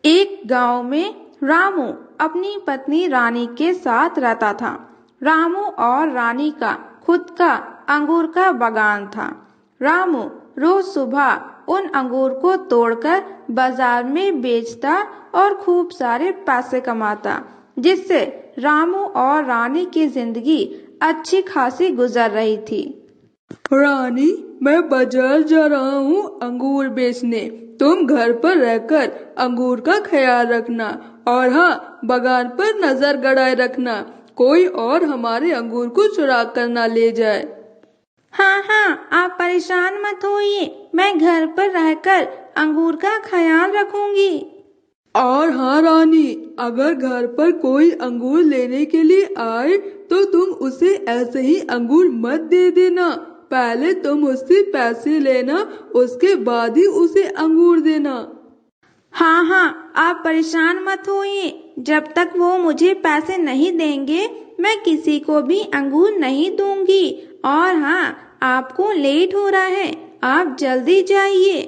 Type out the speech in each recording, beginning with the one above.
एक गांव में रामू अपनी पत्नी रानी के साथ रहता था। रामू और रानी का खुद का अंगूर का बागान था। रामू रोज सुबह उन अंगूर को तोड़कर बाजार में बेचता और खूब सारे पैसे कमाता, जिससे रामू और रानी की जिंदगी अच्छी खासी गुजर रही थी। रानी, मैं बाजार जा रहा हूँ अंगूर बेचने। तुम घर पर रहकर अंगूर का ख्याल रखना और हाँ, बागान पर नजर गड़ाए रखना, कोई और हमारे अंगूर को चुरा कर न ले जाए। हाँ हाँ, आप परेशान मत होइए, मैं घर पर रहकर अंगूर का ख्याल रखूंगी। और हाँ रानी, अगर घर पर कोई अंगूर लेने के लिए आए तो तुम उसे ऐसे ही अंगूर मत दे देना। पहले तुम उससे पैसे लेना, उसके बाद ही उसे अंगूर देना। हाँ हाँ, आप परेशान मत होइए, जब तक वो मुझे पैसे नहीं देंगे मैं किसी को भी अंगूर नहीं दूंगी। और हाँ, आपको लेट हो रहा है, आप जल्दी जाइए।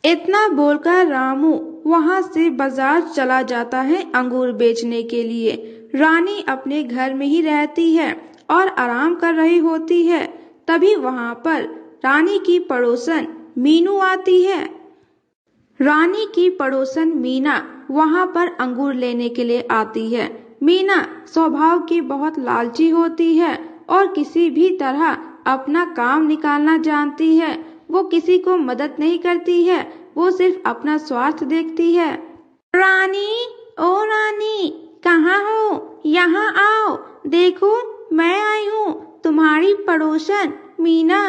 इतना बोलकर रामू वहां से बाजार चला जाता है अंगूर बेचने के लिए। रानी अपने घर में ही रहती है और आराम कर रही होती है। तभी वहां पर रानी की पड़ोसन मीनू आती है। रानी की पड़ोसन मीना वहां पर अंगूर लेने के लिए आती है। मीना स्वभाव की बहुत लालची होती है और किसी भी तरह अपना काम निकालना जानती है। वो किसी को मदद नहीं करती है, वो सिर्फ अपना स्वार्थ देखती है। रानी, ओ रानी, कहाँ हो? यहाँ आओ, देखो मैं आई हूँ, तुम्हारी पड़ोसन मीना।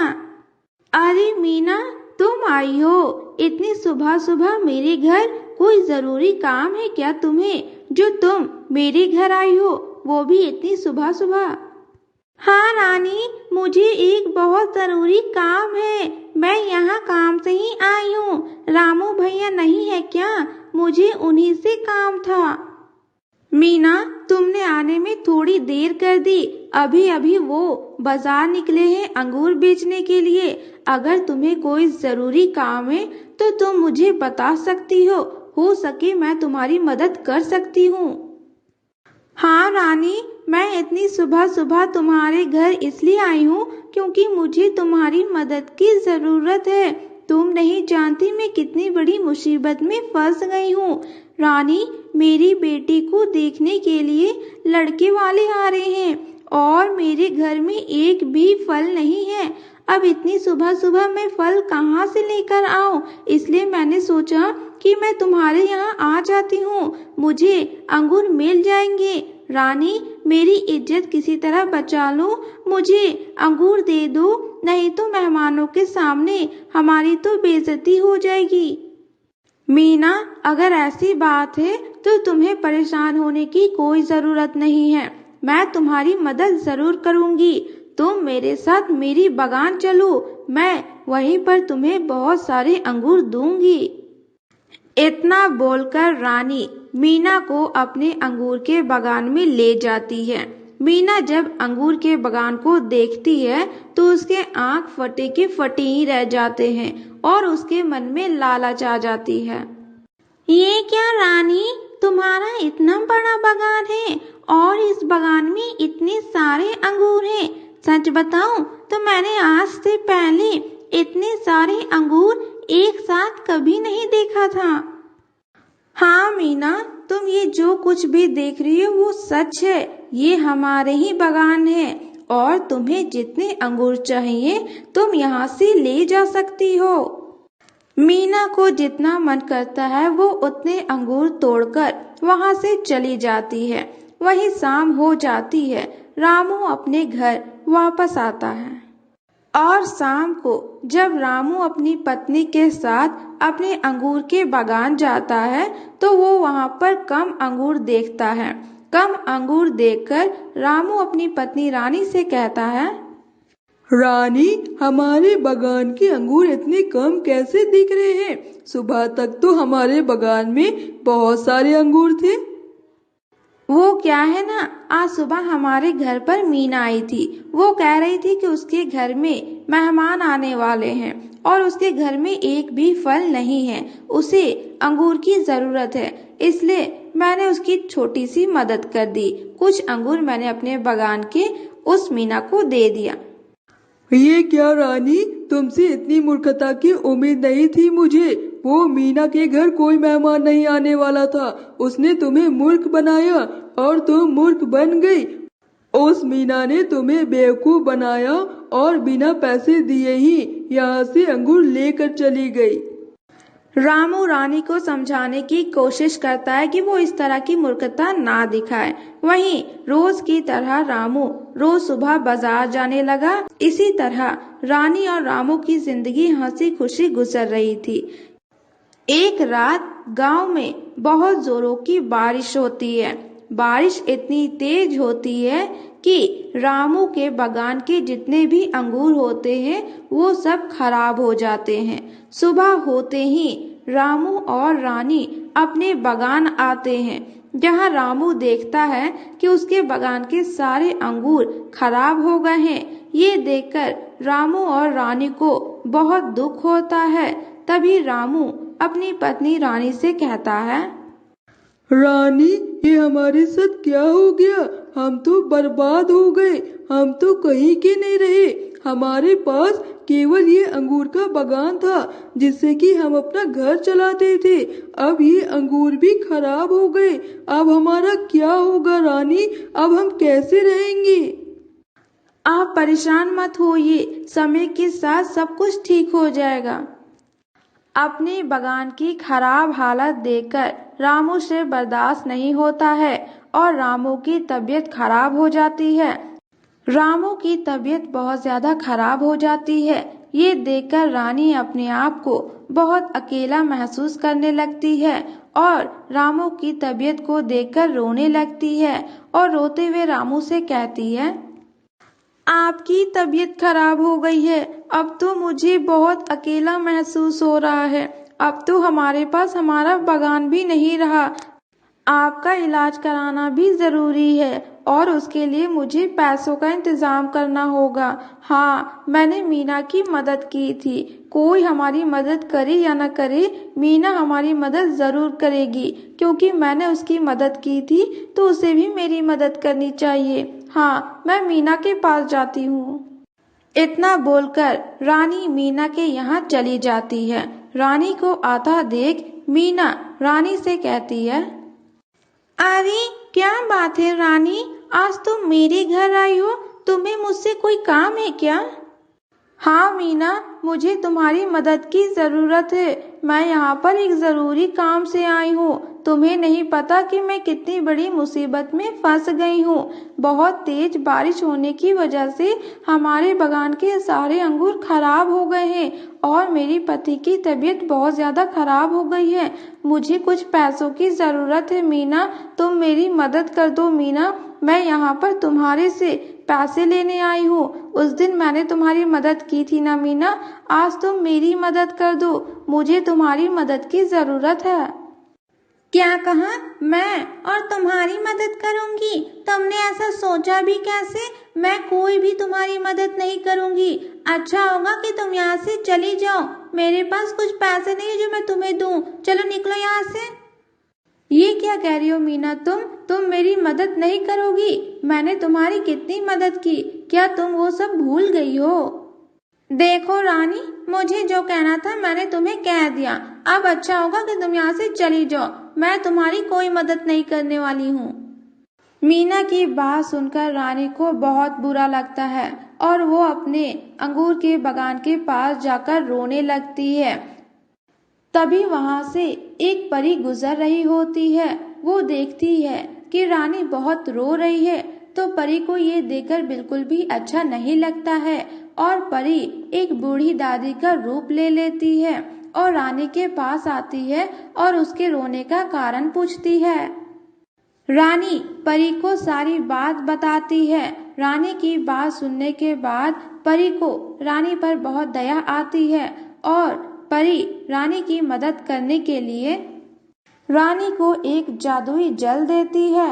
अरे मीना, तुम आई हो इतनी सुबह सुबह मेरे घर? कोई जरूरी काम है क्या तुम्हें जो तुम मेरे घर आई हो, वो भी इतनी सुबह सुबह? हाँ रानी, मुझे एक बहुत जरूरी काम है, मैं यहाँ काम से ही आई हूँ। रामू भैया नहीं है क्या? मुझे उन्हीं से काम था। मीना, तुमने आने में थोड़ी देर कर दी, अभी अभी वो बाजार निकले हैं अंगूर बेचने के लिए। अगर तुम्हें कोई जरूरी काम है तो तुम मुझे बता सकती हो सके मैं तुम्हारी मदद कर सकती हूँ। हाँ रानी, मैं इतनी सुबह सुबह तुम्हारे घर इसलिए आई हूँ क्योंकि मुझे तुम्हारी मदद की जरूरत है। तुम नहीं जानती मैं कितनी बड़ी मुसीबत में फंस गई हूँ। रानी, मेरी बेटी को देखने के लिए लड़के वाले आ रहे हैं और मेरे घर में एक भी फल नहीं है। अब इतनी सुबह सुबह मैं फल कहाँ से लेकर आऊँ? इसलिए मैंने सोचा कि मैं तुम्हारे यहाँ आ जाती हूँ, मुझे अंगूर मिल जाएंगे। रानी, मेरी इज्जत किसी तरह बचा लो, मुझे अंगूर दे दो, नहीं तो मेहमानों के सामने हमारी तो बेइज्जती हो जाएगी। मीना, अगर ऐसी बात है तो तुम्हें परेशान होने की कोई जरूरत नहीं है, मैं तुम्हारी मदद जरूर करूंगी। तुम मेरे साथ मेरी बागान चलो, मैं वहीं पर तुम्हें बहुत सारे अंगूर दूंगी। इतना बोलकर रानी मीना को अपने अंगूर के बागान में ले जाती है। मीना जब अंगूर के बागान को देखती है तो उसके आंख फटे के फटे ही रह जाते हैं और उसके मन में लालच आ जाती है। ये क्या रानी, तुम्हारा इतना बड़ा बागान है और इस बागान में इतने सारे अंगूर हैं। सच बताऊं तो मैंने आज से पहले इतने सारे अंगूर एक साथ कभी नहीं देखा था। हाँ मीना, तुम ये जो कुछ भी देख रही हो वो सच है, ये हमारे ही बागान है और तुम्हें जितने अंगूर चाहिए तुम यहाँ से ले जा सकती हो। मीना को जितना मन करता है वो उतने अंगूर तोड़कर वहाँ से चली जाती है। वही शाम हो जाती है। रामू अपने घर वापस आता है और शाम को जब रामू अपनी पत्नी के साथ अपने अंगूर के बागान जाता है तो वो वहाँ पर कम अंगूर देखता है। कम अंगूर देखकर रामू अपनी पत्नी रानी से कहता है, रानी, हमारे बागान के अंगूर इतने कम कैसे दिख रहे हैं? सुबह तक तो हमारे बागान में बहुत सारे अंगूर थे। वो क्या है ना, आज सुबह हमारे घर पर मीना आई थी। वो कह रही थी कि उसके घर में मेहमान आने वाले हैं और उसके घर में एक भी फल नहीं है, उसे अंगूर की जरूरत है, इसलिए मैंने उसकी छोटी सी मदद कर दी। कुछ अंगूर मैंने अपने बागान के उस मीना को दे दिया। ये क्या रानी, तुमसे इतनी मूर्खता की उम्मीद नहीं थी मुझे। वो मीना के घर कोई मेहमान नहीं आने वाला था, उसने तुम्हें मूर्ख बनाया और तुम मूर्ख बन गई। उस मीना ने तुम्हें बेवकूफ बनाया और बिना पैसे दिए ही यहाँ से अंगूर लेकर चली गई। रामू रानी को समझाने की कोशिश करता है कि वो इस तरह की मूर्खता ना दिखाए। वहीं रोज की तरह रामू रोज सुबह बाजार जाने लगा। इसी तरह रानी और रामू की जिंदगी हंसी खुशी गुजर रही थी। एक रात गांव में बहुत जोरों की बारिश होती है। बारिश इतनी तेज होती है कि रामू के बागान के जितने भी अंगूर होते हैं वो सब खराब हो जाते हैं। सुबह होते ही रामू और रानी अपने बागान आते हैं, जहां रामू देखता है कि उसके बागान के सारे अंगूर खराब हो गए हैं। ये देखकर रामू और रानी को बहुत दुख होता है। तभी रामू अपनी पत्नी रानी से कहता है, रानी, ये हमारे साथ क्या हो गया? हम तो बर्बाद हो गए, हम तो कहीं के नहीं रहे। हमारे पास केवल ये अंगूर का बागान था जिससे कि हम अपना घर चलाते थे। अब ये अंगूर भी खराब हो गए। अब हमारा क्या होगा रानी? अब हम कैसे रहेंगे? आप परेशान मत होइए, समय के साथ सब कुछ ठीक हो जाएगा। अपने बागान की खराब हालत देखकर रामू से बर्दाश्त नहीं होता है और रामू की तबीयत खराब हो जाती है। रामू की तबीयत बहुत ज्यादा खराब हो जाती है। ये देखकर रानी अपने आप को बहुत अकेला महसूस करने लगती है और रामू की तबीयत को देखकर रोने लगती है और रोते हुए रामू से कहती है, आपकी तबीयत खराब हो गई है। अब तो मुझे बहुत अकेला महसूस हो रहा है। अब तो हमारे पास हमारा बागान भी नहीं रहा। आपका इलाज कराना भी जरूरी है और उसके लिए मुझे पैसों का इंतजाम करना होगा। हाँ, मैंने मीना की मदद की थी। कोई हमारी मदद करे या न करे, मीना हमारी मदद जरूर करेगी, क्योंकि मैंने उसकी मदद की थी तो उसे भी मेरी मदद करनी चाहिए। हाँ, मैं मीना के पास जाती हूँ। इतना बोलकर रानी मीना के यहाँ चली जाती है। रानी को आता देख मीना रानी से कहती है, अरे क्या बात है रानी, आज तुम मेरे घर आई हो। तुम्हें मुझसे कोई काम है क्या? हाँ मीना, मुझे तुम्हारी मदद की जरूरत है। मैं यहाँ पर एक जरूरी काम से आई हूँ। तुम्हें नहीं पता कि मैं कितनी बड़ी मुसीबत में फंस गई हूँ। बहुत तेज बारिश होने की वजह से हमारे बागान के सारे अंगूर खराब हो गए हैं और मेरी पति की तबीयत बहुत ज्यादा खराब हो गई है। मुझे कुछ पैसों की जरूरत है मीना, तुम मेरी मदद कर दो मीना। मैं यहाँ पर तुम्हारे से पैसे लेने आई हूँ। उस दिन मैंने तुम्हारी मदद की थी ना मीना, आज तुम मेरी मदद कर दो। मुझे तुम्हारी मदद की जरूरत है। क्या कहा? मैं और तुम्हारी मदद करूंगी? तुमने ऐसा सोचा भी कैसे? मैं कोई भी तुम्हारी मदद नहीं करूंगी। अच्छा होगा कि तुम यहाँ से चली जाओ। मेरे पास कुछ पैसे नहीं है जो मैं तुम्हें दूं। चलो निकलो यहाँ से। ये क्या कह रही हो मीना, तुम मेरी मदद नहीं करोगी? मैंने तुम्हारी कितनी मदद की, क्या तुम वो सब भूल गई हो? देखो रानी, मुझे जो कहना था मैंने तुम्हें कह दिया। अब अच्छा होगा कि तुम यहाँ से चली जाओ। मैं तुम्हारी कोई मदद नहीं करने वाली हूँ। मीना की बात सुनकर रानी को बहुत बुरा लगता है और वो अपने अंगूर के बागान के पास जाकर रोने लगती है। तभी वहां से एक परी गुजर रही होती है। वो देखती है कि रानी बहुत रो रही है, तो परी को ये देखकर बिल्कुल भी अच्छा नहीं लगता है और परी एक बूढ़ी दादी का रूप ले लेती है और रानी के पास आती है और उसके रोने का कारण पूछती है। रानी परी को सारी बात बताती है। रानी की बात सुनने के बाद परी को रानी पर बहुत दया आती है और परी रानी की मदद करने के लिए रानी को एक जादुई जल देती है।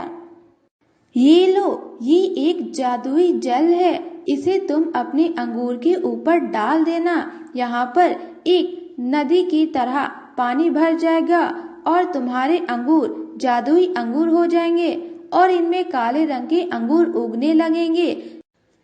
ये लो, ये एक जादुई जल है, इसे तुम अपने अंगूर के ऊपर डाल देना। यहाँ पर एक नदी की तरह पानी भर जाएगा और तुम्हारे अंगूर जादुई अंगूर हो जाएंगे और इनमें काले रंग के अंगूर उगने लगेंगे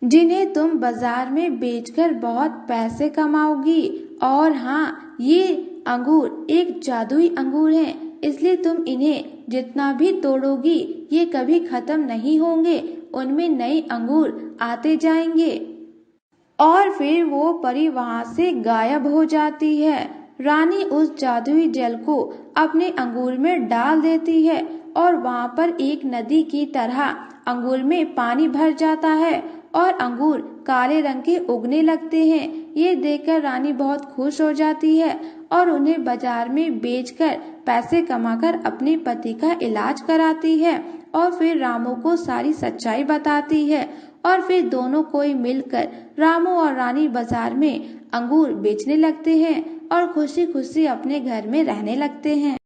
जिन्हें तुम बाजार में बेचकर बहुत पैसे कमाओगी। और हाँ, ये अंगूर एक जादुई अंगूर हैं, इसलिए तुम इन्हें जितना भी तोड़ोगी ये कभी खत्म नहीं होंगे, उनमें नए अंगूर आते जाएंगे। और फिर वो परी वहां से गायब हो जाती है। रानी उस जादुई जल को अपने अंगूर में डाल देती है और वहां पर एक नदी की तरह अंगूर में पानी भर जाता है और अंगूर काले रंग के उगने लगते हैं। ये देखकर रानी बहुत खुश हो जाती है और उन्हें बाजार में बेचकर पैसे कमाकर अपने पति का इलाज कराती है और फिर रामू को सारी सच्चाई बताती है। और फिर दोनों कोई मिलकर रामू और रानी बाजार में अंगूर बेचने लगते हैं और खुशी खुशी अपने घर में रहने लगते हैं।